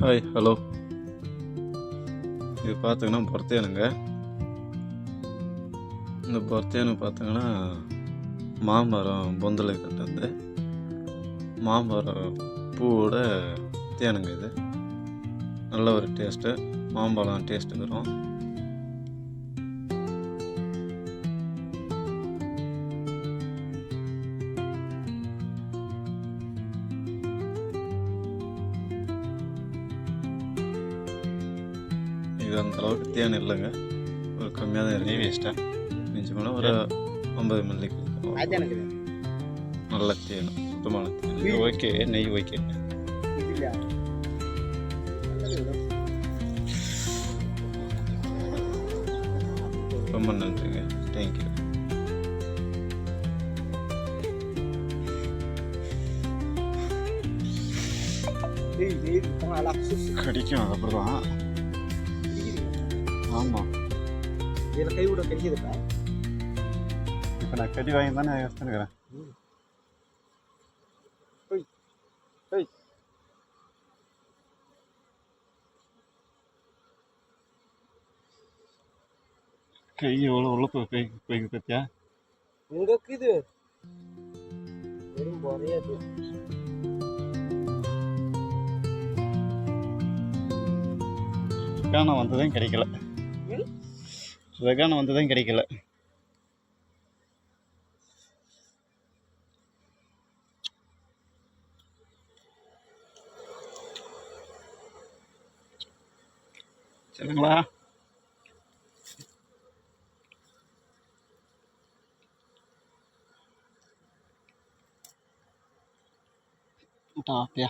Hi hello. இது பார்த்தீங்கன்னா பொர்த்தேனுங்க. இந்த பொர்த்தேனு பார்த்தீங்கன்னா மாமரம் பொந்தலை கட்டது மாமரம் பூவோட தேனுங்க. இது நல்ல ஒரு டேஸ்ட்டு, மாம்பழம் டேஸ்ட்டு வரும். இது அந்த அளவுக்கு தேன் இல்லைங்க, ஒரு கம்மியாக தான் இருக்கு. வேஸ்ட்டாக மிஞ்சி போனால் ஒரு 50 மில்லிக்கு நல்ல தேன், சுத்தமான தேன். இது ஓகே, நெய் ஓகே. ரொம்ப நன்றிங்க, தேங்க்யூ. கடிக்கும் அப்படிதான். ஆமாம், இதில் கை விட கிடைக்குதுப்பா. இப்போ நான் கடி வாங்கி தானே யூஸ் பண்ணிக்கிறேன். கை எவ்வளோ உள்ள போய் பத்தியா இங்கே இருக்குது வெறும் குறையாது. ரெக்கான வந்ததும் கிடைக்கல, ரெக்கான வந்ததும் கிடைக்கல. சரிங்களா? டாப்பியா